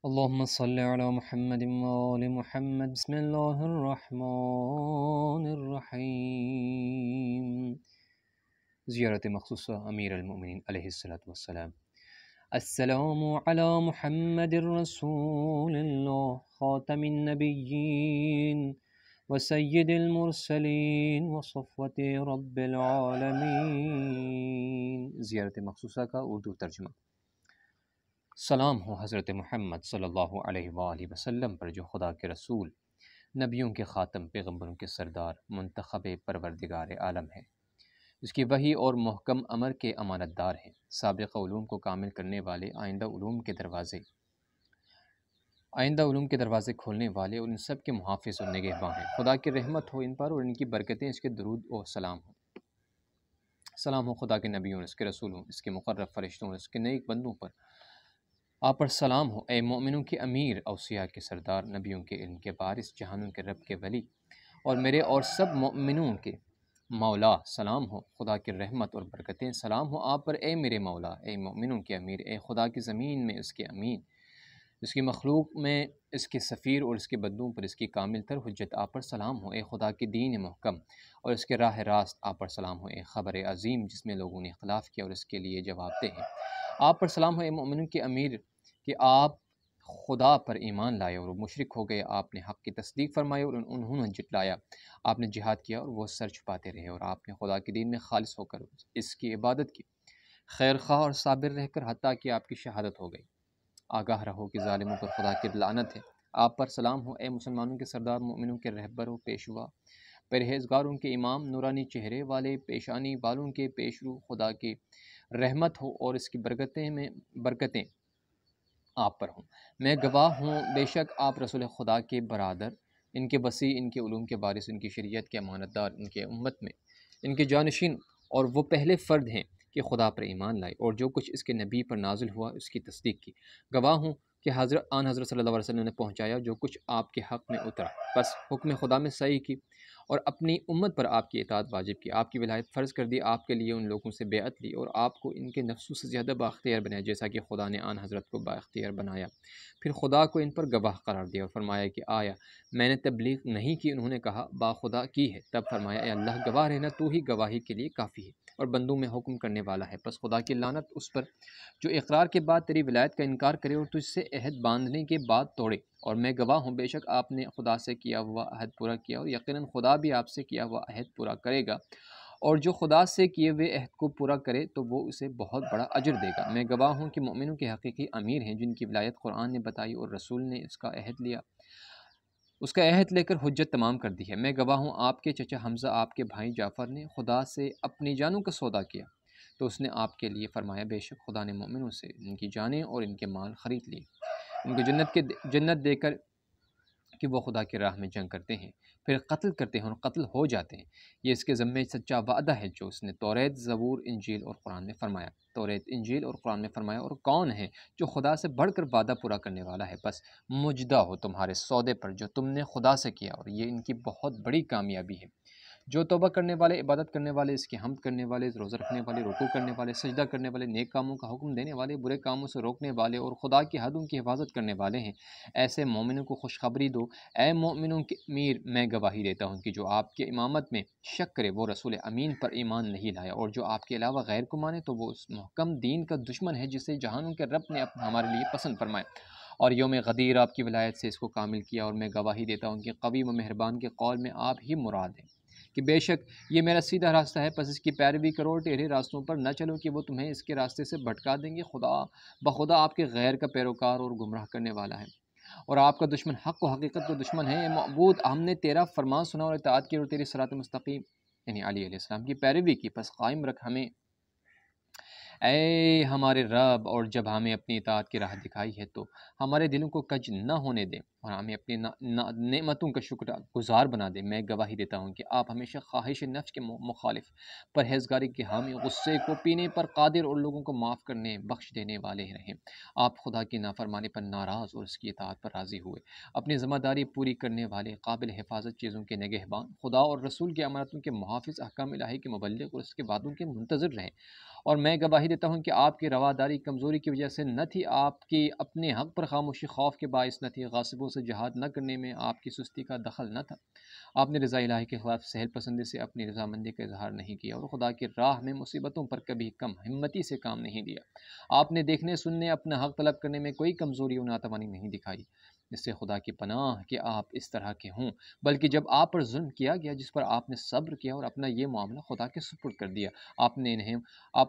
اللهم صل على محمد وآل محمد بسم الله الرحمن الرحیم۔ زیارت مخصوصہ امیر المؤمنین علیہ السلام۔ السلام علی محمد رسول اللہ خاتم النبیین وسید المرسلین وصفوت رب العالمین۔ زیارت مخصوصہ کا اردو ترجمہ۔ سلام ہو حضرت محمد صلی اللہ علیہ وآلہ وسلم پر، جو خدا کے رسول، نبیوں کے خاتم، پیغمبروں کے سردار، منتخب پروردگار عالم ہے، اس کی وحی اور محکم امر کے امانت دار ہیں، سابق علوم کو کامل کرنے والے، آئندہ علوم کے دروازے کھولنے والے اور ان سب کے محافظ اور نگہباں ہیں۔ خدا کی رحمت ہو ان پر اور ان کی برکتیں، اس کے درود و سلام ہو۔ سلام ہو خدا کے نبیوں، اس کے رسولوں، اس کے مقرب فرشتوں اور اس کے نیک بندوں پر۔ آپ پر سلام ہو اے مومنوں کے امیر، اوصیاء کے سردار، نبیوں کے علم کے وارث، جہانوں کے رب کے ولی، اور میرے اور سب مومنوں کے مولا۔ سلام ہو خدا کی رحمت اور برکتیں، سلام ہو آپ پر اے میرے مولا، اے مومنوں کے امیر، اے خدا کی زمین میں اس کے امین، اس کی مخلوق میں اس کے سفیر اور اس کے بندوں پر اس کی کامل تر حجت۔ آپ پر سلام ہو اے خدا کی دین محکم اور اس کے راہ راست۔ آپ پر سلام ہو اے خبر عظیم جس میں لوگوں نے اختلاف کیا اور اس کے لیے جواب دہ ہیں۔ آپ پر سلام ہو اے مومنوں کے امیر کہ آپ خدا پر ایمان لائے اور وہ مشرک ہو گئے، آپ نے حق کی تصدیق فرمائی اور انہوں نے جھٹلایا، آپ نے جہاد کیا اور وہ سر چھپاتے رہے، اور آپ نے خدا کے دین میں خالص ہو کر اس کی عبادت کی، خیر خواہ اور صابر رہ کر، حتیٰ کہ آپ کی شہادت ہو گئی۔ آگاہ رہو کہ ظالموں پر خدا کی لعنت ہے۔ آپ پر سلام ہو اے مسلمانوں کے سردار، مومنوں کے رہبر و پیشوا، پرہیزگاروں کے امام، نورانی چہرے والے، پیشانی والوں کے پیشرو۔ خدا کی رحمت ہو اور اس کی برکتیں آپ پر ہوں۔ میں گواہ ہوں بے شک آپ رسول خدا کے برادر، ان کے وسیع، ان کے علوم کے وارث، ان کی شریعت کے امانت دار، ان کے امت میں ان کے جانشین، اور وہ پہلے فرد ہیں کہ خدا پر ایمان لائے اور جو کچھ اس کے نبی پر نازل ہوا اس کی تصدیق کی۔ گواہ ہوں کہ حضرت صلی اللہ علیہ وسلم نے پہنچایا جو کچھ آپ کے حق میں اترا، بس حکم خدا میں صحیح کی اور اپنی امت پر آپ کی اطاعت واجب کی، آپ کی ولایت فرض کر دی، آپ کے لیے ان لوگوں سے بیعت لی اور آپ کو ان کے نفسوں سے زیادہ بااختیار بنایا جیسا کہ خدا نے آن حضرت کو بااختیار بنایا۔ پھر خدا کو ان پر گواہ قرار دیا اور فرمایا کہ آیا میں نے تبلیغ نہیں کی؟ انہوں نے کہا با خدا کی ہے۔ تب فرمایا اے اللہ گواہ رہنا، تو ہی گواہی کے لیے کافی ہے اور بندوں میں حکم کرنے والا ہے۔ پس خدا کی لعنت اس پر جو اقرار کے بعد تیری ولایت کا انکار کرے اور تجھ سے عہد باندھنے کے بعد توڑے۔ اور میں گواہ ہوں بے شک آپ نے خدا سے کیا ہوا عہد پورا کیا اور یقیناً خدا بھی آپ سے کیا ہوا عہد پورا کرے گا، اور جو خدا سے کیے ہوئے عہد کو پورا کرے تو وہ اسے بہت بڑا اجر دے گا۔ میں گواہ ہوں کہ مومنوں کے حقیقی امیر ہیں جن کی ولایت قرآن نے بتائی اور رسول نے اس کا عہد لے کر حجت تمام کر دی ہے۔ میں گواہ ہوں آپ کے چچا حمزہ، آپ کے بھائی جعفر نے خدا سے اپنی جانوں کا سودا کیا تو اس نے آپ کے لیے فرمایا بے شک خدا نے مومنوں سے ان کی جانیں اور ان کے مال خرید لیے، ان کو جنت دے کر کہ وہ خدا کی راہ میں جنگ کرتے ہیں، پھر قتل کرتے ہیں اور قتل ہو جاتے ہیں۔ یہ اس کے ذمے سچا وعدہ ہے جو اس نے توریت، زبور، انجیل اور قرآن میں فرمایا۔ اور کون ہے جو خدا سے بڑھ کر وعدہ پورا کرنے والا ہے؟ بس مجدہ ہو تمہارے سودے پر جو تم نے خدا سے کیا، اور یہ ان کی بہت بڑی کامیابی ہے۔ جو توبہ کرنے والے، عبادت کرنے والے، اس کی حمد کرنے والے، روزہ رکھنے والے، رکوع کرنے والے، سجدہ کرنے والے، نیک کاموں کا حکم دینے والے، برے کاموں سے روکنے والے اور خدا کی حدوں کی حفاظت کرنے والے ہیں، ایسے مومنوں کو خوشخبری دو۔ اے مومنوں کے امیر، میں گواہی دیتا ہوں کہ جو آپ کے امامت میں شک کرے وہ رسول امین پر ایمان نہیں لایا، اور جو آپ کے علاوہ غیر کو مانے تو وہ اس محکم دین کا دشمن ہے جسے جہانوں کے رب نے ہمارے لیے پسند فرمایا اور یوم غدیر آپ کی ولایت سے اس کو کامل کیا۔ اور میں گواہی دیتا ہوں کہ قوی و مہربان کے قول میں آپ ہی مراد ہیں کہ بے شک یہ میرا سیدھا راستہ ہے، پس اس کی پیروی کرو، ٹیڑھے راستوں پر نہ چلو کہ وہ تمہیں اس کے راستے سے بھٹکا دیں گے۔ بخدا آپ کے غیر کا پیروکار اور گمراہ کرنے والا ہے، اور آپ کا دشمن حق و حقیقت کا دشمن ہے۔ اے معبود، ہم نے تیرا فرمان سنا اور اطاعت کی اور تیری صراط مستقیم یعنی علی علیہ السلام کی پیروی کی، پس قائم رکھ ہمیں اے ہمارے رب، اور جب ہمیں اپنی اطاعت کی راہ دکھائی ہے تو ہمارے دلوں کو کج نہ ہونے دیں اور ہمیں اپنی نعمتوں کا شکر گزار بنا دیں۔ میں گواہی دیتا ہوں کہ آپ ہمیشہ خواہش نفس کے مخالف، پرہیزگاری کے حامی، غصے کو پینے پر قادر اور لوگوں کو معاف کرنے بخش دینے والے رہیں۔ آپ خدا کی نافرمانی پر ناراض اور اس کی اطاعت پر راضی ہوئے، اپنی ذمہ داری پوری کرنے والے، قابل حفاظت چیزوں کے نگہبان، خدا اور رسول کی امانتوں کے محافظ، احکام الہی کے مبلغ اور اس کے وعدوں کے منتظر رہیں۔ اور میں گواہی دیتا ہوں کہ آپ کی رواداری کمزوری کی وجہ سے نہ تھی، آپ کی اپنے حق پر خاموشی خوف کے باعث نہ تھی، غاصبوں سے جہاد نہ کرنے میں آپ کی سستی کا دخل نہ تھا، آپ نے رضا الہی کے خلاف سہل پسندی سے اپنی رضامندی کا اظہار نہیں کیا، اور خدا کی راہ میں مصیبتوں پر کبھی کم ہمتی سے کام نہیں لیا، آپ نے دیکھنے سننے اپنا حق طلب کرنے میں کوئی کمزوری و ناتوانی نہیں دکھائی، اس سے خدا کی پناہ کہ آپ اس طرح کے ہوں، بلکہ جب آپ پر ظلم کیا گیا جس پر آپ نے صبر کیا اور اپنا یہ معاملہ خدا کے سپرد کر دیا، آپ نے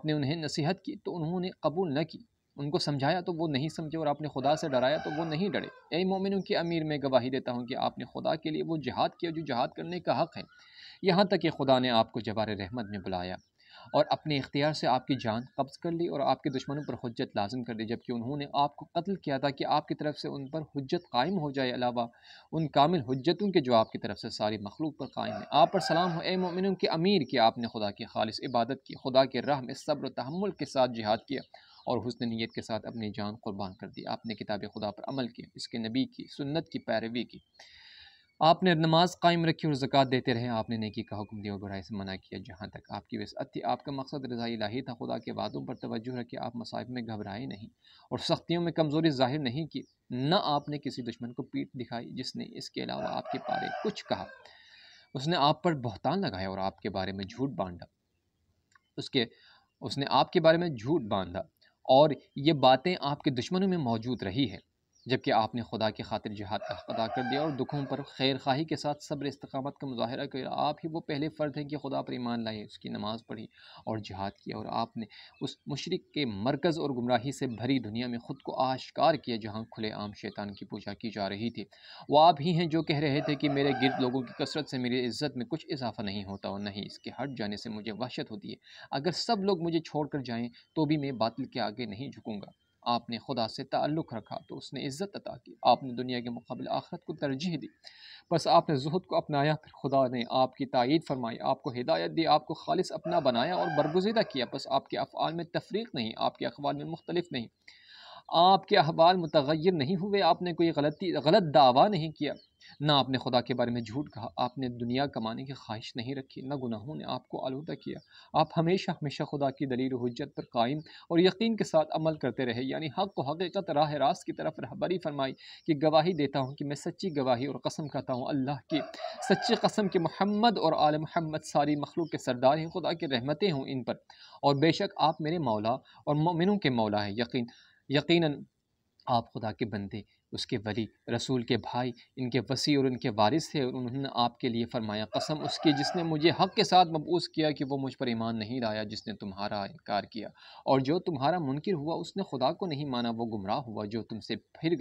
انہیں نصیحت کی تو انہوں نے قبول نہ کی، ان کو سمجھایا تو وہ نہیں سمجھے، اور آپ نے خدا سے ڈرایا تو وہ نہیں ڈرے۔ اے مومنوں کے امیر، میں گواہی دیتا ہوں کہ آپ نے خدا کے لیے وہ جہاد کیا جو جہاد کرنے کا حق ہے، یہاں تک کہ خدا نے آپ کو جبار رحمت میں بلایا اور اپنے اختیار سے آپ کی جان قبض کر لی اور آپ کے دشمنوں پر حجت لازم کر دی، جبکہ انہوں نے آپ کو قتل کیا تھا کہ آپ کی طرف سے ان پر حجت قائم ہو جائے، علاوہ ان کامل حجتوں کے جو آپ کی طرف سے ساری مخلوق پر قائم ہے۔ آپ پر سلام ہو اے مومنوں کے امیر کہ آپ نے خدا کی خالص عبادت کی، خدا کے راہ میں صبر و تحمل کے ساتھ جہاد کیا اور حسن نیت کے ساتھ اپنی جان قربان کر دی، آپ نے کتاب خدا پر عمل کیا، اس کے نبی کی سنت کی پیروی کی، آپ نے نماز قائم رکھی اور زکوٰۃ دیتے رہے، آپ نے نیکی کا حکم دیا اور برائی سے منع کیا، جہاں تک آپ کی وسعت تھی آپ کا مقصد رضا الہی تھا، خدا کے وعدوں پر توجہ رکھے، آپ مصائب میں گھبرائے نہیں اور سختیوں میں کمزوری ظاہر نہیں کی، نہ آپ نے کسی دشمن کو پیٹھ دکھائی جس نے اس کے علاوہ آپ کے بارے کچھ کہا، اس نے آپ پر بہتان لگایا اور آپ کے بارے میں جھوٹ باندھا، اس نے آپ کے بارے میں جھوٹ باندھا اور یہ باتیں آپ کے دشمنوں میں موجود رہی ہے، جبکہ آپ نے خدا کی خاطر جہاد کا حق ادا کر دیا اور دکھوں پر خیر خواہی کے ساتھ صبر استقامت کا مظاہرہ کیا، آپ ہی وہ پہلے فرد ہیں کہ خدا پر ایمان لائے، اس کی نماز پڑھی اور جہاد کیا، اور آپ نے اس مشرک کے مرکز اور گمراہی سے بھری دنیا میں خود کو آشکار کیا جہاں کھلے عام شیطان کی پوجا کی جا رہی تھی، وہ آپ ہی ہیں جو کہہ رہے تھے کہ میرے گرد لوگوں کی کثرت سے میری عزت میں کچھ اضافہ نہیں ہوتا اور نہیں اس کے ہٹ جانے سے مجھے وحشت ہوتی ہے، اگر سب لوگ مجھے چھوڑ کر جائیں تو بھی میں باطل کے آگے نہیں جھکوں گا، آپ نے خدا سے تعلق رکھا تو اس نے عزت عطا کی، آپ نے دنیا کے مقابل آخرت کو ترجیح دی، بس آپ نے زہد کو اپنایا، پھر خدا نے آپ کی تائید فرمائی، آپ کو ہدایت دی، آپ کو خالص اپنا بنایا اور برگزیدہ کیا، بس آپ کے افعال میں تفریق نہیں، آپ کے اقوال میں مختلف نہیں، آپ کے احوال متغیر نہیں ہوئے، آپ نے کوئی غلط دعویٰ نہیں کیا، نہ آپ نے خدا کے بارے میں جھوٹ کہا، آپ نے دنیا کمانے کی خواہش نہیں رکھی، نہ گناہوں نے آپ کو آلودہ کیا، آپ ہمیشہ ہمیشہ خدا کی دلیل و حجت پر قائم اور یقین کے ساتھ عمل کرتے رہے، یعنی حق و حقیقت راہ راست کی طرف رہبری فرمائی، کہ گواہی دیتا ہوں کہ میں سچی گواہی اور قسم کھاتا ہوں اللہ کی سچی قسم کہ محمد اور آل محمد ساری مخلوق کے سردار ہیں، خدا کی رحمتیں ہوں ان پر، اور بے شک آپ میرے مولا اور مومنوں کے مولا ہیں، یقیناً آپ خدا کے بندے، اس کے ولی، رسول کے بھائی، ان کے وصی اور ان کے وارث تھے، اور انہوں نے آپ کے لیے فرمایا قسم اس کی جس نے مجھے حق کے ساتھ مبعوث کیا کہ وہ مجھ پر ایمان نہیں لایا، جس نے تمہارا انکار کیا اور جو تمہارا منکر ہوا اس نے خدا کو نہیں مانا، وہ گمراہ ہوا جو تم سے پھر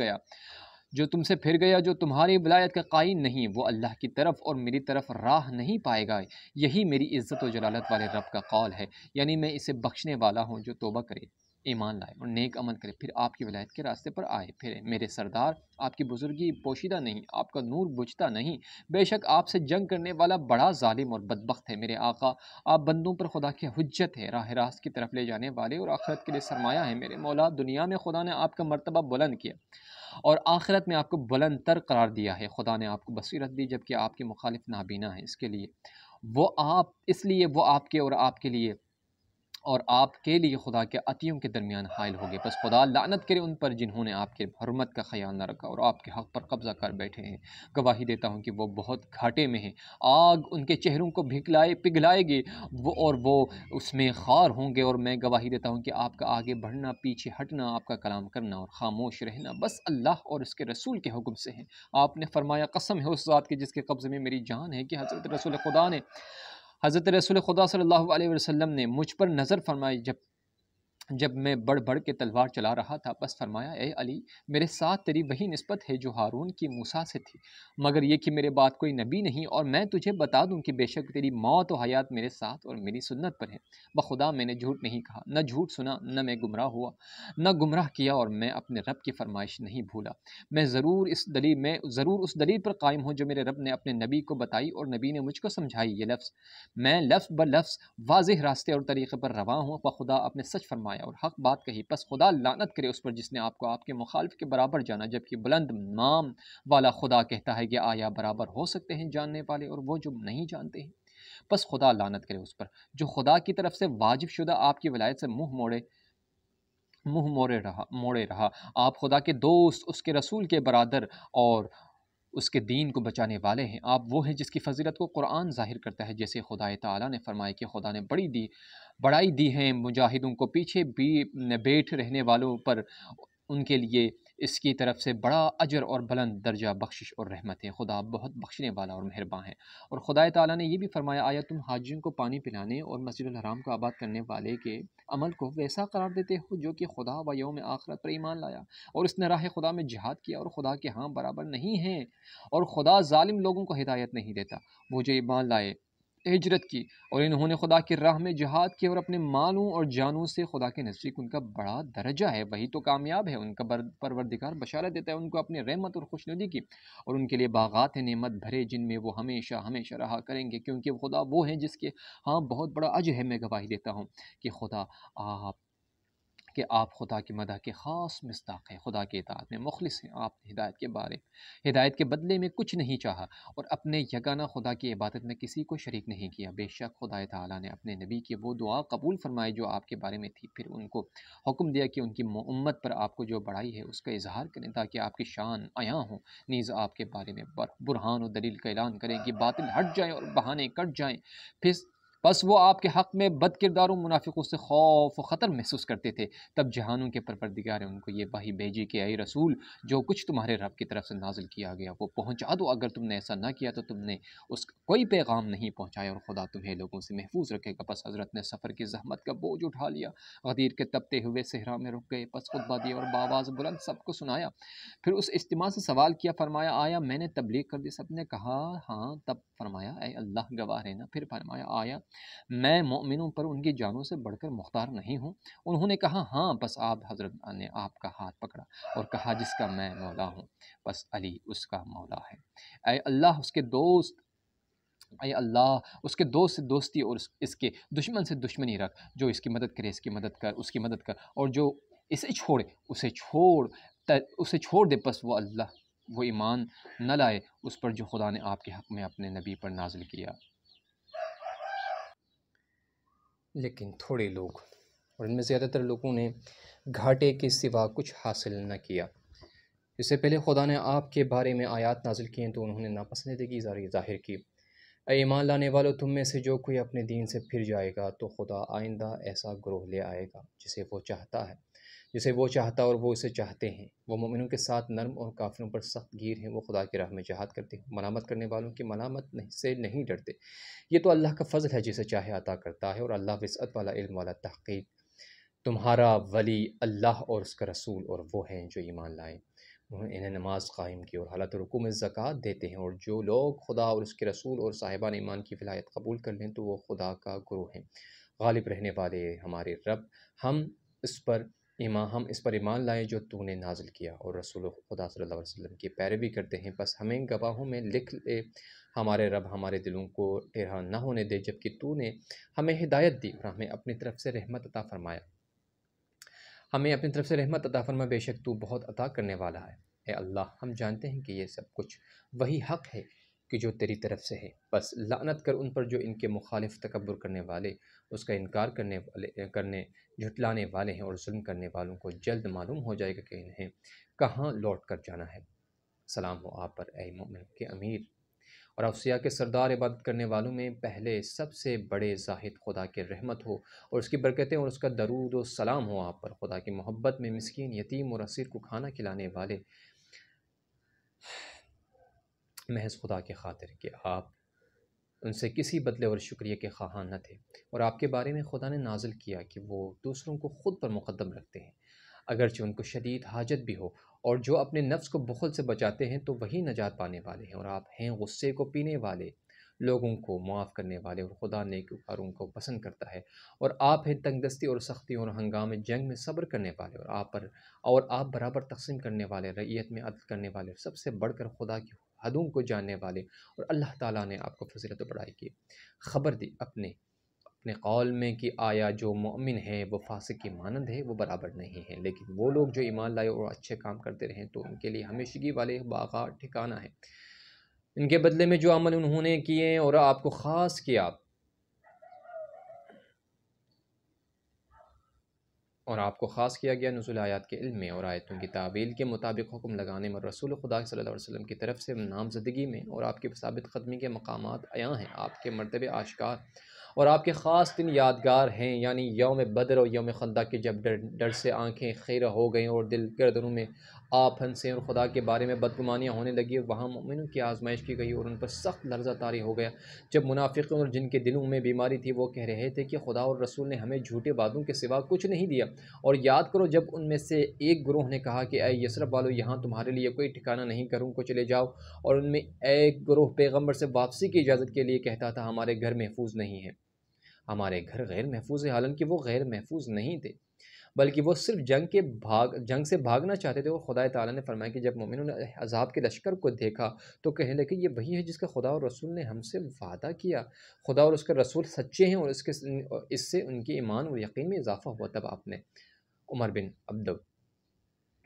گیا، جو تمہاری ولایت کا قائل نہیں، وہ اللہ کی طرف اور میری طرف راہ نہیں پائے گا، یہی میری عزت و جلالت والے رب کا قول ہے، یعنی میں اسے بخشنے والا ہوں جو توبہ کرے، ایمان لائے اور نیک عمل کرے، پھر آپ کی ولایت کے راستے پر آئے پھرے، میرے سردار آپ کی بزرگی پوشیدہ نہیں، آپ کا نور بجھتا نہیں، بے شک آپ سے جنگ کرنے والا بڑا ظالم اور بدبخت ہے، میرے آقا آپ بندوں پر خدا کی حجت ہے، راہ راست کی طرف لے جانے والے اور آخرت کے لیے سرمایہ ہے، میرے مولا دنیا میں خدا نے آپ کا مرتبہ بلند کیا اور آخرت میں آپ کو بلند تر قرار دیا ہے، خدا نے آپ کو بصیرت دی جبکہ آپ کے مخالف نابینا ہے، اس لیے وہ آپ کے لیے خدا کے عطیوں کے درمیان حائل ہو گئے، بس خدا لعنت کرے ان پر جنہوں نے آپ کے حرمت کا خیال نہ رکھا اور آپ کے حق پر قبضہ کر بیٹھے ہیں، گواہی دیتا ہوں کہ وہ بہت گھاٹے میں ہیں، آگ ان کے چہروں کو پگھلائے گی وہ اس میں خار ہوں گے، اور میں گواہی دیتا ہوں کہ آپ کا آگے بڑھنا، پیچھے ہٹنا، آپ کا کلام کرنا اور خاموش رہنا بس اللہ اور اس کے رسول کے حکم سے ہے، آپ نے فرمایا قسم ہے اس ذات کی جس کے قبضے میں میری جان ہے کہ حضرت رسول خدا صلی اللہ علیہ وسلم نے مجھ پر نظر فرمائی جب میں بڑھ بڑھ کے تلوار چلا رہا تھا، بس فرمایا اے علی میرے ساتھ تیری وہی نسبت ہے جو ہارون کی موسیٰ سے تھی، مگر یہ کہ میرے بعد کوئی نبی نہیں، اور میں تجھے بتا دوں کہ بے شک تیری موت و حیات میرے ساتھ اور میری سنت پر ہے، بخدا میں نے جھوٹ نہیں کہا، نہ جھوٹ سنا، نہ میں گمراہ ہوا، نہ گمراہ کیا، اور میں اپنے رب کی فرمائش نہیں بھولا، میں ضرور اس دلیل پر قائم ہوں جو میرے رب نے اپنے نبی کو بتائی اور نبی نے مجھ کو سمجھائی، میں لفظ بلفظ واضح راستے اور طریقے پر رواں ہوں، خدا آپ نے سچ فرمایا اور حق بات کہی، پس خدا لعنت کرے اس پر جس نے آپ کو آپ کے مخالف کے برابر جانا، جبکہ بلند نام والا خدا کہتا ہے کہ آیا برابر ہو سکتے ہیں جاننے والے اور وہ جو نہیں جانتے ہیں، بس خدا لعنت کرے اس پر جو خدا کی طرف سے واجب شدہ آپ کی ولایت سے منہ موڑے رہا۔ آپ خدا کے دوست، اس کے رسول کے برادر اور اس کے دین کو بچانے والے ہیں۔ آپ وہ ہیں جس کی فضیلت کو قرآن ظاہر کرتا ہے، جیسے خدا تعالیٰ نے فرمایا کہ خدا نے بڑائی دی ہے مجاہدوں کو، پیچھے بھی بیٹھ رہنے والوں پر ان کے لیے اس کی طرف سے بڑا اجر اور بلند درجہ بخشش اور رحمت ہے۔ خدا بہت بخشنے والا اور مہربان ہے۔ اور خدا تعالیٰ نے یہ بھی فرمایا، آیا تم حاجیوں کو پانی پلانے اور مسجد الحرام کو آباد کرنے والے کے عمل کو ویسا قرار دیتے ہو جو کہ خدا و یوم آخرت پر ایمان لایا اور اس نے راہ خدا میں جہاد کیا اور خدا کے ہاں برابر نہیں ہیں، اور خدا ظالم لوگوں کو ہدایت نہیں دیتا۔ وہ جو ایمان لائے، ہجرت کی اور انہوں نے خدا کی راہ میں جہاد کیا اور اپنے مالوں اور جانوں سے خدا کے نزدیک ان کا بڑا درجہ ہے، وہی تو کامیاب ہے۔ ان کا پروردگار بشارت دیتا ہے ان کو اپنی رحمت اور خوشنودی کی، اور ان کے لیے باغات ہیں نعمت بھرے جن میں وہ ہمیشہ ہمیشہ رہا کریں گے، کیونکہ خدا وہ ہے جس کے ہاں بہت بڑا اجر ہے۔ میں گواہی دیتا ہوں کہ آپ خدا کی مدح کے خاص مصداق ہیں، خدا کی اطاعت میں مخلص ہیں۔ آپ نے ہدایت کے بدلے میں کچھ نہیں چاہا اور اپنے یگانہ خدا کی عبادت میں کسی کو شریک نہیں کیا۔ بے شک خدا تعالیٰ نے اپنے نبی کی وہ دعا قبول فرمائی جو آپ کے بارے میں تھی، پھر ان کو حکم دیا کہ ان کی امت پر آپ کو جو بڑائی ہے اس کا اظہار کریں تاکہ آپ کی شان عیاں ہوں، نیز آپ کے بارے میں برہان و دلیل کا اعلان کریں کہ باطل ہٹ جائیں اور بہانے کٹ جائیں۔ بس وہ آپ کے حق میں بد کرداروں منافقوں سے خوف و خطر محسوس کرتے تھے۔ تب جہانوں کے پروردگار نے ان کو یہ وحی بھیجی کہ اے رسول، جو کچھ تمہارے رب کی طرف سے نازل کیا گیا وہ پہنچا دو، اگر تم نے ایسا نہ کیا تو تم نے اس کا کوئی پیغام نہیں پہنچایا اور خدا تمہیں لوگوں سے محفوظ رکھے گا۔ پس حضرت نے سفر کی زحمت کا بوجھ اٹھا لیا، غدیر کے تپتے ہوئے صحرا میں رک گئے، پس خطبہ دیا اور بآواز بلند سب کو سنایا۔ پھر اس اجتماع سے سوال کیا، فرمایا آیا میں نے تبلیغ کر دی؟ سب نے کہا ہاں۔ تب فرمایا اے اللہ گواہ رہنا۔ پھر فرمایا آیا میں مومنوں پر ان کی جانوں سے بڑھ کر مختار نہیں ہوں؟ انہوں نے کہا ہاں۔ بس حضرت نے آپ کا ہاتھ پکڑا اور کہا جس کا میں مولا ہوں بس علی اس کا مولا ہے۔ اے اللہ اس کے دوست سے دوستی اور اس کے دشمن سے دشمنی رکھ، جو اس کی مدد کرے اس کی مدد کر، اور جو اسے چھوڑے اسے چھوڑ دے۔ پس وہ ایمان نہ لائے اس پر جو خدا نے آپ کے حق میں اپنے نبی پر نازل کیا۔ لیکن تھوڑے لوگ، اور ان میں زیادہ تر لوگوں نے گھاٹے کے سوا کچھ حاصل نہ کیا۔ اس سے پہلے خدا نے آپ کے بارے میں آیات نازل کیں تو انہوں نے ناپسندیدگی ظاہر کی۔ اے ایمان لانے والو، تم میں سے جو کوئی اپنے دین سے پھر جائے گا تو خدا آئندہ ایسا گروہ لے آئے گا جسے وہ چاہتا اور وہ اسے چاہتے ہیں۔ وہ مومنوں کے ساتھ نرم اور کافروں پر سخت گیر ہیں۔ وہ خدا کی راہ میں جہاد کرتے ہیں، ملامت کرنے والوں کی ملامت سے نہیں ڈرتے۔ یہ تو اللہ کا فضل ہے جسے چاہے عطا کرتا ہے، اور اللہ وسعت والا، علم والا۔ تحقیق تمہارا ولی اللہ اور اس کا رسول اور وہ ہیں جو ایمان لائیں، انہیں نماز قائم کی اور حالت رکوع میں زکوٰۃ دیتے ہیں، اور جو لوگ خدا اور اس کے رسول اور صاحبان ایمان کی ولایت قبول کر لیں تو وہ خدا کا گروہ ہیں۔ غالب رہنے والے ہمارے رب، ہم اس پر ایمان لائے جو تو نے نازل کیا اور رسول خدا صلی اللہ علیہ وسلم کی پیروی کرتے ہیں۔ بس ہمیں گواہوں میں لکھ لے، ہمارے رب ہمارے دلوں کو ٹیڑھا نہ ہونے دے، جبکہ تو نے ہمیں ہدایت دی اور ہمیں اپنی طرف سے رحمت عطا فرما، بے شک تو بہت عطا کرنے والا ہے۔ اے اللہ، ہم جانتے ہیں کہ یہ سب کچھ وہی حق ہے کہ جو تیری طرف سے ہے، بس لعنت کر ان پر جو ان کے مخالف تکبر کرنے والے، اس کا انکار کرنے جھٹلانے والے ہیں، اور ظلم کرنے والوں کو جلد معلوم ہو جائے گا کہ انہیں کہاں لوٹ کر جانا ہے۔ سلام ہو آپ پر اے مومن کے امیر اور اوصیاء کے سردار، عبادت کرنے والوں میں پہلے سب سے بڑے زاہد خدا کے رحمت ہو اور اس کی برکتیں اور اس کا درود و سلام ہو آپ پر۔ خدا کی محبت میں مسکین، یتیم اور اسیر کو کھانا کھلانے والے، محض خدا کے خاطر کہ آپ ان سے کسی بدلے اور شکریہ کے خواہاں نہ تھے، اور آپ کے بارے میں خدا نے نازل کیا کہ وہ دوسروں کو خود پر مقدم رکھتے ہیں اگرچہ ان کو شدید حاجت بھی ہو، اور جو اپنے نفس کو بخل سے بچاتے ہیں تو وہی نجات پانے والے ہیں۔ اور آپ ہیں غصے کو پینے والے، لوگوں کو معاف کرنے والے، اور خدا نیکوکاروں کو پسند کرتا ہے۔ اور آپ ہیں تنگ دستی اور سختی اور ہنگام جنگ میں صبر کرنے والے، اور آپ برابر تقسیم کرنے والے، رعیت میں عدل کرنے والے، سب سے بڑھ کر خدا کی حدوں کو جاننے والے۔ اور اللہ تعالیٰ نے آپ کو فضیلت و بڑائی کی خبر دی اپنے قول میں کہ آیا جو مومن ہے وہ فاسق کی مانند ہے، وہ برابر نہیں ہے، لیکن وہ لوگ جو ایمان لائے اور اچھے کام کرتے رہیں تو ان کے لیے ہمیشگی والے باغات ٹھکانہ ہے۔ ان کے بدلے میں جو عمل انہوں نے کیے اور آپ کو خاص کیا اور آپ کو خاص کیا گیا نزول آیات کے علم میں اور آیتوں کی تعویل کے مطابق حکم لگانے میں، رسول خدا صلی اللہ علیہ وسلم کی طرف سے نامزدگی میں، اور آپ کی ثابت قدمی کے مقامات عیاں ہیں، آپ کے مرتبے آشکار اور آپ کے خاص دن یادگار ہیں، یعنی یوم بدر اور یوم خندق کے، جب ڈر سے آنکھیں خیرہ ہو گئیں اور دل گردنوں میں آپ ہنسیں اور خدا کے بارے میں بدگمانیاں ہونے لگی، اور وہاں مومنوں کی آزمائش کی گئی اور ان پر سخت لرزہ طاری ہو گیا، جب منافقوں اور جن کے دلوں میں بیماری تھی وہ کہہ رہے تھے کہ خدا اور رسول نے ہمیں جھوٹے وعدوں کے سوا کچھ نہیں دیا، اور یاد کرو جب ان میں سے ایک گروہ نے کہا کہ اے یثرب والو، یہاں تمہارے لیے کوئی ٹھکانہ نہیں، گھروں کو چلے جاؤ، اور ان میں ایک گروہ پیغمبر سے واپسی کی اجازت کے لیے کہتا تھا ہمارے گھر محفوظ نہیں ہیں، ہمارے گھر غیر محفوظ ہیں، حالانکہ وہ غیر محفوظ نہیں تھے بلکہ وہ صرف جنگ سے بھاگنا چاہتے تھے، اور خدا تعالیٰ نے فرمایا کہ جب مومنوں نے عذاب کے لشکر کو دیکھا تو کہنے لگے یہ وہی ہے جس کا خدا اور رسول نے ہم سے وعدہ کیا، خدا اور اس کے رسول سچے ہیں، اور اس سے ان کے ایمان اور یقین میں اضافہ ہوا۔ تب آپ نے عمر بن عبد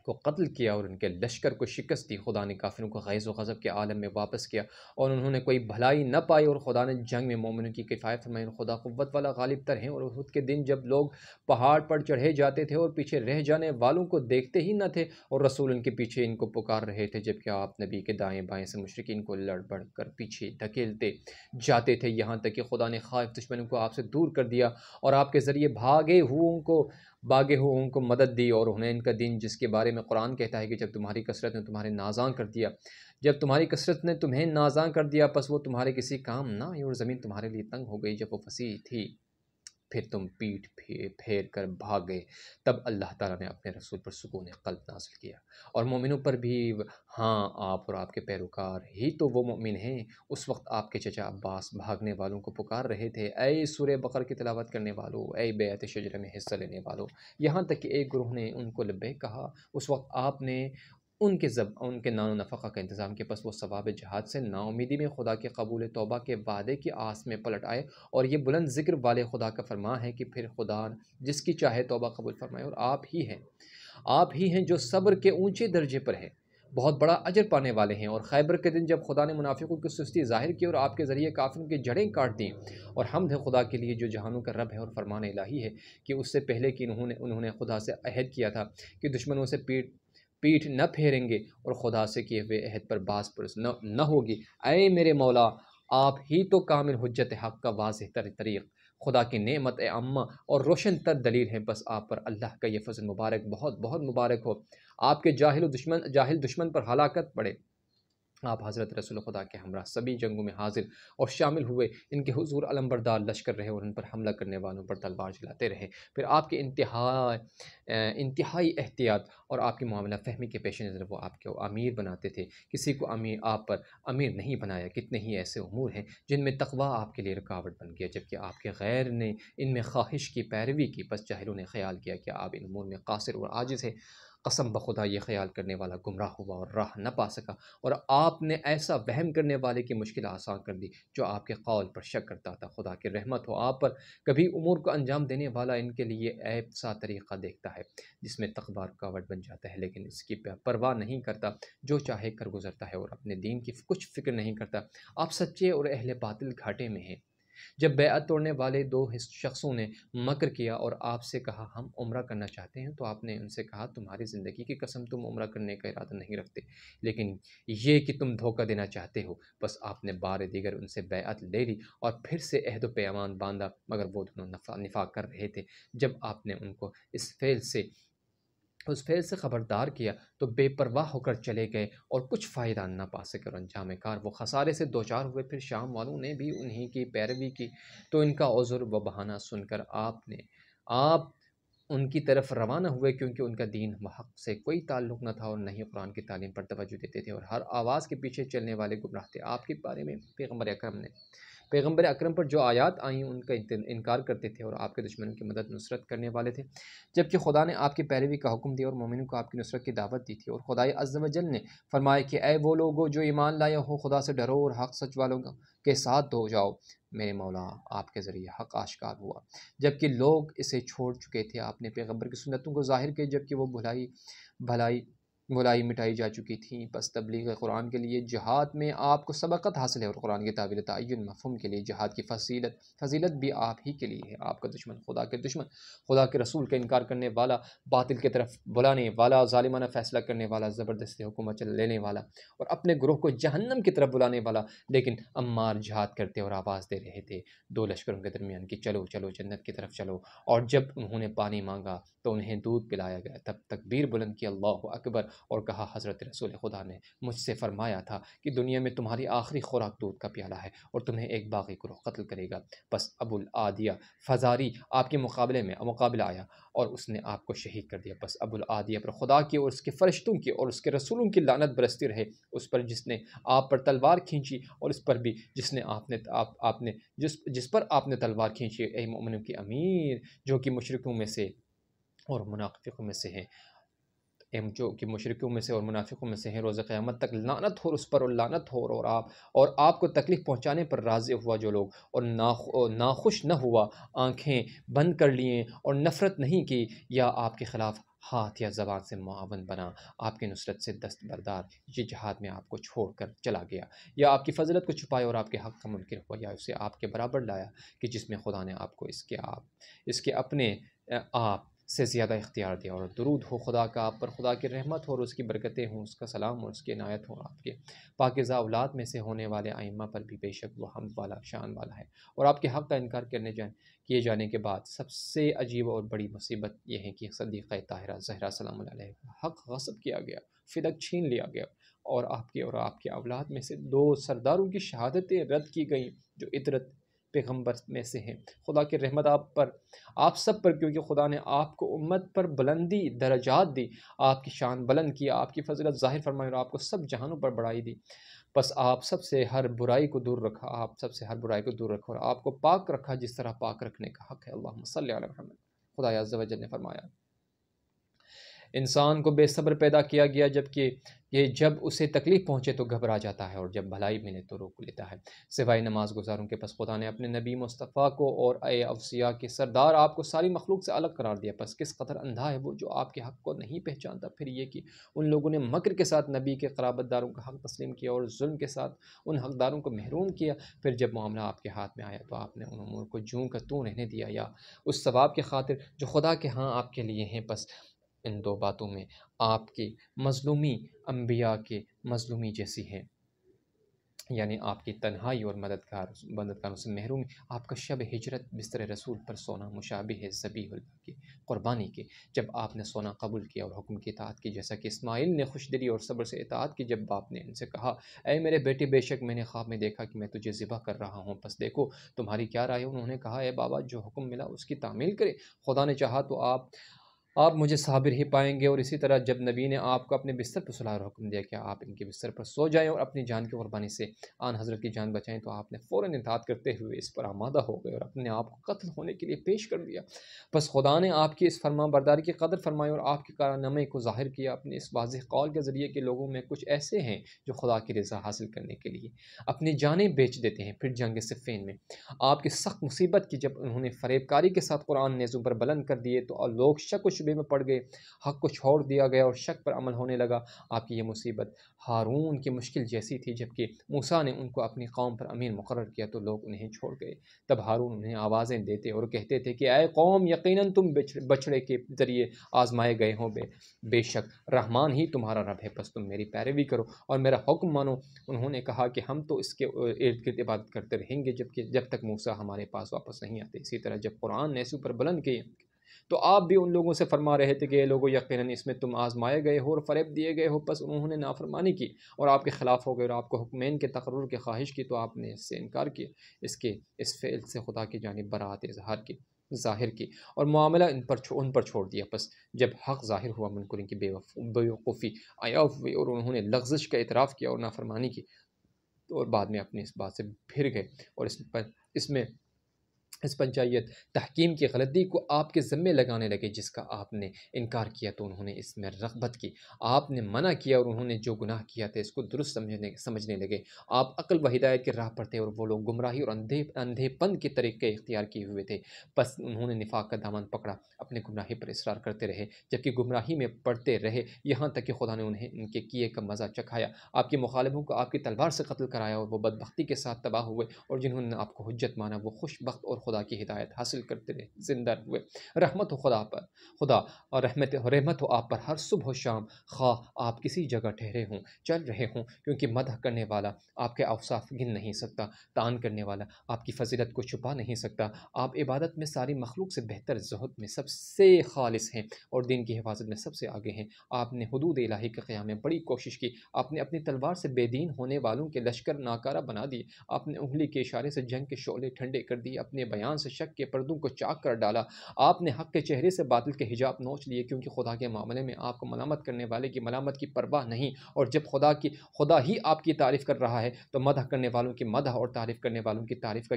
کو قتل کیا اور ان کے لشکر کو شکست دی، خدا نے کافروں کو غیظ و غضب کے عالم میں واپس کیا اور انہوں نے کوئی بھلائی نہ پائی، اور خدا نے جنگ میں مومنوں کی کفایت فرمائی، اور خدا قوت والا غالب تر ہیں۔ اور احد کے دن جب لوگ پہاڑ پر چڑھے جاتے تھے اور پیچھے رہ جانے والوں کو دیکھتے ہی نہ تھے، اور رسول ان کے پیچھے ان کو پکار رہے تھے، جبکہ آپ نبی کے دائیں بائیں سے مشرکین کو لڑ بڑھ کر پیچھے دھکیلتے جاتے تھے، یہاں تک کہ خدا نے خائف دشمنوں کو آپ سے دور کر دیا اور آپ کے ذریعے بھاگے ہوئوں کو مدد دی، اور حنین کا دن جس کے بارے میں قرآن کہتا ہے کہ جب تمہاری کثرت نے تمہارے نازاں کر دیا، جب تمہاری کثرت نے تمہیں نازاں کر دیا، پس وہ تمہارے کسی کام نہ آئی، اور زمین تمہارے لیے تنگ ہو گئی جب وہ وسیع تھی، پھر تم پیٹھ پھیر کر بھاگ گئے، تب اللہ تعالیٰ نے اپنے رسول پر سکون قلب نازل کیا اور مومنوں پر بھی۔ ہاں، آپ اور آپ کے پیروکار ہی تو وہ مومن ہیں۔ اس وقت آپ کے چچا عباس بھاگنے والوں کو پکار رہے تھے، اے سورہ بقرہ کی تلاوت کرنے والوں، اے بیعت شجرہ میں حصہ لینے والوں، یہاں تک کہ ایک گروہ نے ان کو لبیک کہا۔ اس وقت آپ نے ان کے نان و نفقہ کا انتظام کیا، پس وہ ثواب جہاد سے نا امیدی میں خدا کے قبول توبہ کے وعدے کی آس میں پلٹ آئے، اور یہ بلند ذکر والے خدا کا فرمان ہے کہ پھر خدا جس کی چاہے توبہ قبول فرمائے، اور آپ ہی ہیں جو صبر کے اونچے درجے پر ہیں، بہت بڑا اجر پانے والے ہیں۔ اور خیبر کے دن جب خدا نے منافقوں کی سستی ظاہر کی اور آپ کے ذریعے کافروں کی جڑیں کاٹ دیں، اور حمد ہے خدا کے لیے جو جہانوں کا رب ہے، اور فرمان الہی ہے کہ اس سے پہلے کہ انہوں نے خدا سے عہد کیا تھا کہ دشمنوں سے پیٹھ نہ پھیریں گے اور خدا سے کیے ہوئے عہد پر باز پرس نہ ہوگی۔ اے میرے مولا، آپ ہی تو کامل حجت حق کا واضح تر طریق، خدا کی نعمت عامہ اور روشن تر دلیل ہے، بس آپ پر اللہ کا یہ فضل مبارک بہت بہت مبارک ہو۔ آپ کے جاہل دشمن پر ہلاکت پڑے، آپ حضرت رسول خدا کے ہمراہ سبھی جنگوں میں حاضر اور شامل ہوئے، ان کے حضور علمبردار لشکر رہے اور ان پر حملہ کرنے والوں پر تلوار چلاتے رہے، پھر آپ کے انتہائی احتیاط اور آپ کی معاملہ فہمی کے پیش نظر وہ آپ کو امیر بناتے تھے، کسی کو آپ پر امیر نہیں بنایا۔ کتنے ہی ایسے امور ہیں جن میں تقوی آپ کے لیے رکاوٹ بن گیا، جبکہ آپ کے غیر نے ان میں خواہش کی پیروی کی، بس جاہلوں نے خیال کیا کہ آپ ان امور میں قاصر اور عاجز ہیں۔ قسم بخدا یہ خیال کرنے والا گمراہ ہوا اور راہ نہ پا سکا، اور آپ نے ایسا وہم کرنے والے کی مشکل آسان کر دی جو آپ کے قول پر شک کرتا تھا۔ خدا کی رحمت ہو آپ پر، کبھی امور کو انجام دینے والا ان کے لیے عیب سا طریقہ دیکھتا ہے جس میں تقوی رکاوٹ بن جاتا ہے، لیکن اس کی پرواہ نہیں کرتا، جو چاہے کر گزرتا ہے اور اپنے دین کی کچھ فکر نہیں کرتا۔ آپ سچے اور اہل باطل گھاٹے میں ہیں۔ جب بیعت توڑنے والے دو شخصوں نے مکر کیا اور آپ سے کہا ہم عمرہ کرنا چاہتے ہیں، تو آپ نے ان سے کہا تمہاری زندگی کی قسم تم عمرہ کرنے کا ارادہ نہیں رکھتے، لیکن یہ کہ تم دھوکہ دینا چاہتے ہو۔ بس آپ نے بار دیگر ان سے بیعت لے لی اور پھر سے عہد و پیمان باندھا، مگر وہ دونوں نفاق کر رہے تھے۔ جب آپ نے ان کو اس فعل سے خبردار کیا تو بے پرواہ ہو کر چلے گئے اور کچھ فائدہ نہ پا سکے، اور انجام کار وہ خسارے سے دوچار ہوئے۔ پھر شام والوں نے بھی انہی کی پیروی کی، تو ان کا عذر و بہانہ سن کر آپ ان کی طرف روانہ ہوئے، کیونکہ ان کا دین و حق سے کوئی تعلق نہ تھا اور نہ ہی قرآن کی تعلیم پر توجہ دیتے تھے، اور ہر آواز کے پیچھے چلنے والے گمراہ تھے۔ آپ کے بارے میں پیغمبر اکرم پر جو آیات آئیں ان کا انکار کرتے تھے، اور آپ کے دشمنوں کی مدد نصرت کرنے والے تھے، جبکہ خدا نے آپ کی پیروی کا حکم دیا اور مومنوں کو آپ کی نصرت کی دعوت دی تھی۔ اور خدائے عز و جل نے فرمایا کہ اے وہ لوگو جو ایمان لائے ہو، خدا سے ڈرو اور حق سچ والوں کے ساتھ ہو جاؤ۔ میرے مولا، آپ کے ذریعے حق آشکار ہوا جبکہ لوگ اسے چھوڑ چکے تھے۔ آپ نے پیغمبر کی سنتوں کو ظاہر کیا جبکہ وہ بھلائی گولائی مٹائی جا چکی تھیں، پس تبلیغ قرآن کے لیے جہاد میں آپ کو سبقت حاصل ہے، اور قرآن کے تعبیر تعین مفہوم کے لیے جہاد کی فضیلت بھی آپ ہی کے لیے ہے۔ آپ کا دشمن، خدا کے رسول کا انکار کرنے والا، باطل کی طرف بلانے والا، ظالمانہ فیصلہ کرنے والا، زبردستی حکومت لینے والا اور اپنے گروہ کو جہنم کی طرف بلانے والا، لیکن عمار جہاد کرتے اور آواز دے رہے تھے دو لشکروں کے درمیان کہ چلو چلو جنت کی طرف چلو، اور جب انہوں نے پانی مانگا تو انہیں دودھ پلایا گیا، تب تکبیر بلند کی اللہ اکبر اور کہا حضرت رسول خدا نے مجھ سے فرمایا تھا کہ دنیا میں تمہاری آخری خوراک دودھ کا پیالہ ہے اور تمہیں ایک باغی گروہ قتل کرے گا۔ بس ابو العادیہ فزاری آپ کے مقابلہ آیا اور اس نے آپ کو شہید کر دیا۔ بس ابو العادیہ پر خدا کی اور اس کے فرشتوں کی اور اس کے رسولوں کی لعنت برستی رہے، اس پر جس نے آپ پر تلوار کھینچی اور اس پر بھی جس پر آپ نے تلوار کھینچی، اے مومنوں کی امیر جو کہ مشرکوں میں سے اور منافقوں میں سے ہیں، روز قیامت تک لعنت ہو اس پر اور لعنت ہو، اور آپ کو تکلیف پہنچانے پر راضی ہوا جو لوگ اور ناخوش نہ ہوا، آنکھیں بند کر لیے اور نفرت نہیں کی، یا آپ کے خلاف ہاتھ یا زبان سے معاون بنا، آپ کی نصرت سے دستبردار، یہ جہاد میں آپ کو چھوڑ کر چلا گیا، یا آپ کی فضیلت کو چھپایا اور آپ کے حق کا منکر ہوا، یا اسے آپ کے برابر لایا کہ جس میں خدا نے آپ کو اس کے اپنے آپ سے زیادہ اختیار دیا، اور درود ہو خدا کا آپ پر، خدا کی رحمت ہو اور اس کی برکتیں ہوں، اس کا سلام اور اس کی عنایت ہو آپ کے پاکیزہ اولاد میں سے ہونے والے ائمہ پر بھی، بے شک وہ حمد والا شان والا ہے۔ اور آپ کے حق کا انکار کیے جانے کے بعد سب سے عجیب اور بڑی مصیبت یہ ہے کہ صدیقہ طاہرہ زہرا سلام اللہ علیہ کا حق غصب کیا گیا، فدق چھین لیا گیا، اور آپ کے اولاد میں سے 2 سرداروں کی شہادتیں رد کی گئیں جو عطرت پیغمبر میں سے ہیں۔ خدا کی رحمت آپ سب پر، کیونکہ خدا نے آپ کو امت پر بلندی درجات دی، آپ کی شان بلند کی، آپ کی فضیلت ظاہر فرمائی اور آپ کو سب جہانوں پر بڑائی دی، بس آپ سب سے ہر برائی کو دور رکھا، اور آپ کو پاک رکھا جس طرح پاک رکھنے کا حق ہے۔ اللہم صلی علی محمد۔ خدا عز و جل نے فرمایا انسان کو بے صبر پیدا کیا گیا، جبکہ یہ جب اسے تکلیف پہنچے تو گھبرا جاتا ہے، اور جب بھلائی ملے تو روک لیتا ہے، سوائے نماز گزاروں کے۔ پس خدا نے اپنے نبی مصطفیٰ کو اور اے اوصیاء کے سردار آپ کو ساری مخلوق سے الگ قرار دیا، پس کس قدر اندھا ہے وہ جو آپ کے حق کو نہیں پہچانتا۔ پھر یہ کہ ان لوگوں نے مکر کے ساتھ نبی کے قرابت داروں کا حق تسلیم کیا اور ظلم کے ساتھ ان حقداروں کو محروم کیا، پھر جب معاملہ آپ کے ہاتھ میں آیا تو آپ نے ان امور کو جوں کا توں رہنے دیا، یا اس ثواب کی خاطر جو خدا کے ہاں آپ کے لیے ہیں۔ پس ان 2 باتوں میں آپ کی مظلومی انبیاء کے مظلومی جیسی ہے، یعنی آپ کی تنہائی اور مددگاروں سے محرومی۔ آپ کا شب ہجرت بستر رسول پر سونا مشابہ ہے ذبیح اللہ کی قربانی کے، جب آپ نے سونا قبول کیا اور حکم کی اطاعت کی، جیسا کہ اسماعیل نے خوش دلی اور صبر سے اطاعت کی، جب باپ نے ان سے کہا اے میرے بیٹے بے شک میں نے خواب میں دیکھا کہ میں تجھے ذبح کر رہا ہوں، پس دیکھو تمہاری کیا رائے ہے؟ انہوں نے کہا اے بابا جو حکم ملا اس کی تعمیل کرے، خدا نے چاہا تو آپ مجھے صابر ہی پائیں گے۔ اور اسی طرح جب نبی نے آپ کو اپنے بستر پر سلایا اور حکم دیا کہ آپ ان کے بستر پر سو جائیں اور اپنی جان کی قربانی سے آن حضرت کی جان بچائیں، تو آپ نے فوراً اطاعت کرتے ہوئے اس پر آمادہ ہو گئے اور اپنے آپ کو قتل ہونے کے لیے پیش کر دیا۔ بس خدا نے آپ کی اس فرمان برداری کی قدر فرمائی اور آپ کے کارنامے کو ظاہر کیا اپنے اس واضح قول کے ذریعے کہ لوگوں میں کچھ ایسے ہیں جو خدا کی رضا حاصل کرنے کے لیے اپنی جانیں بیچ دیتے ہیں۔ پھر جنگ صفین میں آپ کی سخت مصیبت کی جب انہوں نے فریب کاری کے ساتھ قرآن نیزوں پر بلند کر دیے تو لوگ شک و شبے میں پڑ گئے، حق کو چھوڑ دیا گیا اور شک پر عمل ہونے لگا۔ آپ کی یہ مصیبت ہارون کی مشکل جیسی تھی، جبکہ موسیٰ نے ان کو اپنی قوم پر امیر مقرر کیا تو لوگ انہیں چھوڑ گئے۔ تب ہارون انہیں آوازیں دیتے اور کہتے تھے کہ اے قوم یقیناً تم بچڑے کے ذریعے آزمائے گئے ہو، بے شک رحمان ہی تمہارا رب ہے، پس تم میری پیروی کرو اور میرا حکم مانو۔ انہوں نے کہا کہ ہم تو اس کے ارد گرد عبادت کرتے رہیں گے جب تک موسیٰ ہمارے پاس واپس نہیں آتے۔ اسی طرح جب قرآن نے پر بلند کیے تو آپ بھی ان لوگوں سے فرما رہے تھے کہ یہ لوگوں یقیناً اس میں تم آزمائے گئے ہو اور فریب دیے گئے ہو، پس انہوں نے نافرمانی کی اور آپ کے خلاف ہو گئے اور آپ کو حکمین کے تقرر کی خواہش کی تو آپ نے اس سے انکار کیا، اس فعل سے خدا کی جانب برات ظاہر کی اور معاملہ ان پر چھوڑ دیا۔ پس جب حق ظاہر ہوا منکرین کی بیوقوفی آیا ہوئی اور انہوں نے لغزش کا اعتراف کیا اور نافرمانی کی اور بعد میں اپنی اس بات سے پھر گئے اور اس میں اس پنچایت تحکیم کی غلطی کو آپ کے ذمے لگانے لگے، جس کا آپ نے انکار کیا تو انہوں نے اس میں رغبت کی، آپ نے منع کیا اور انہوں نے جو گناہ کیا تھا اس کو درست سمجھنے لگے۔ آپ عقل و ہدایت کے راہ پر تھے اور وہ لوگ گمراہی اور اندھے پن کے طریقے اختیار کیے ہوئے تھے، بس انہوں نے نفاق کا دامن پکڑا، اپنے گمراہی پر اصرار کرتے رہے، جبکہ گمراہی میں پڑتے رہے، یہاں تک کہ خدا نے انہیں ان کے کیے کا مزہ چکھایا، آپ کے مخالفوں کو آپ کی تلوار سے قتل کرایا اور وہ بدبختی کے ساتھ تباہ ہوئے، اور جنہوں نے آپ کو حجت مانا وہ خوش بخت اور خدا کی ہدایت حاصل کرتے رہے، زندہ ہوئے۔ رحمت ہو خدا اور رحمت ہو آپ پر ہر صبح و شام، خواہ آپ کسی جگہ ٹھہرے ہوں، چل رہے ہوں، کیونکہ مدح کرنے والا آپ کے اوصاف گن نہیں سکتا، تعان کرنے والا آپ کی فضیلت کو چھپا نہیں سکتا، آپ عبادت میں ساری مخلوق سے بہتر، زہد میں سب سے خالص ہیں اور دین کی حفاظت میں سب سے آگے ہیں۔ آپ نے حدود الہی کے قیام میں بڑی کوشش کی، آپ نے اپنی تلوار سے بے دین ہونے والوں کے لشکر ناکارہ بنا دیے، آپ نے انگلی کے اشارے سے جنگ کے شعلے ٹھنڈے کر دیے، اپنے بیان سے شک کے پردوں کو چاک کر ڈالا، آپ نے حق کے چہرے سے باطل کے حجاب نوچ لیے، کیونکہ خدا کے معاملے میں آپ کو ملامت کرنے والے کی ملامت کی پرواہ نہیں، اور جب خدا ہی آپ کی تعریف کر رہا ہے تو مدح کرنے والوں کی مدح اور تعریف کرنے والوں کی تعریف کا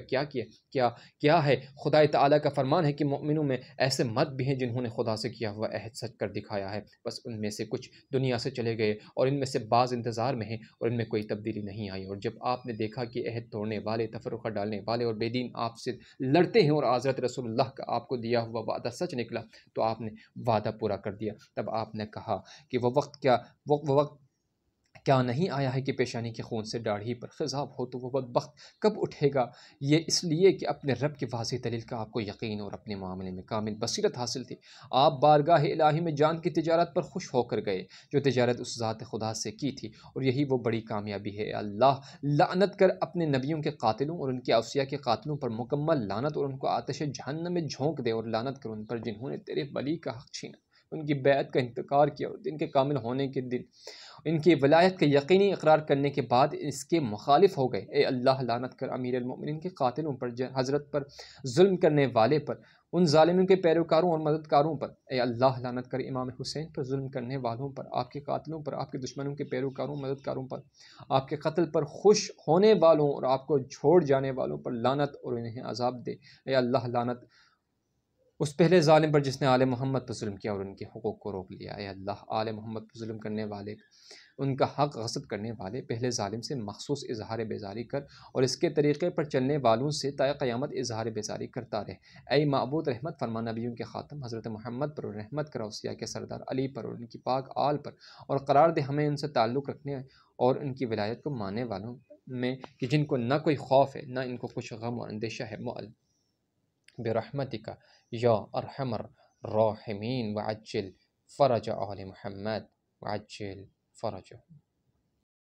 کیا ہے؟ خدا تعالیٰ کا فرمان ہے کہ مومنوں میں ایسے مرد بھی ہیں جنہوں نے خدا سے کیا ہوا عہد سچ کر دکھایا ہے، بس ان میں سے کچھ دنیا سے چلے گئے اور ان میں سے بعض انتظار میں ہیں اور ان میں کوئی تبدیلی نہیں آئی، اور جب آپ نے دیکھا کہ عہد توڑنے والے، تفرقہ ڈالنے والے اور بے دین آپ سے لڑتے ہیں اور حضرت رسول اللہ کا آپ کو دیا ہوا وعدہ سچ نکلا تو آپ نے وعدہ پورا کر دیا۔ تب آپ نے کہا کہ وہ وقت کیا نہیں آیا ہے کہ پیشانی کے خون سے داڑھی پر خضاب ہو، تو وہ بدبخت کب اٹھے گا؟ یہ اس لیے کہ اپنے رب کی واضح دلیل کا آپ کو یقین اور اپنے معاملے میں کامل بصیرت حاصل تھی، آپ بارگاہ الہی میں جان کی تجارت پر خوش ہو کر گئے جو تجارت اس ذات خدا سے کی تھی، اور یہی وہ بڑی کامیابی ہے۔ اللہ لعنت کر اپنے نبیوں کے قاتلوں اور ان کے اوصیاء کے قاتلوں پر مکمل لعنت، اور ان کو آتش جہنم میں جھونک دے، اور لعنت کر ان پر جنہوں نے تیرے ولی کا حق چھینا، ان کی بیعت کا انکار کیا اور دن کے کامل ہونے کے دن ان کی ولایت کا یقینی اقرار کرنے کے بعد اس کے مخالف ہو گئے۔ اے اللہ لعنت کر امیر المؤمنین کے قاتلوں پر، حضرت پر ظلم کرنے والے پر، ان ظالموں کے پیروکاروں اور مددگاروں پر۔ اے اللہ لعنت کر امام حسین پر ظلم کرنے والوں پر، آپ کے قاتلوں پر، آپ کے دشمنوں کے پیروکاروں مددگاروں پر، آپ کے قتل پر خوش ہونے والوں اور آپ کو چھوڑ جانے والوں پر لعنت اور انہیں عذاب دے۔ اے اللہ لعنت اس پہلے ظالم پر جس نے آل محمد پر ظلم کیا اور ان کے حقوق کو روک لیا۔ اے اللہ آل محمد پر ظلم کرنے والے، ان کا حق غصب کرنے والے پہلے ظالم سے مخصوص اظہار بیزاری کر، اور اس کے طریقے پر چلنے والوں سے تا قیامت اظہار بیزاری کرتا رہے۔ اے معبود رحمت فرما، نبیوں کے خاتم حضرت محمد پر، اور رحمت کر اوصیاء کے سردار علی پر اور ان کی پاک آل پر، اور قرار دے ہمیں ان سے تعلق رکھنے اور ان کی ولایت کو ماننے والوں میں کہ جن کو نہ کوئی خوف ہے نہ ان کو کچھ غم اور اندیشہ ہے۔ برحمتک یا ارحم الراحمین وعجل فرج آل محمد وعجل فرجهم۔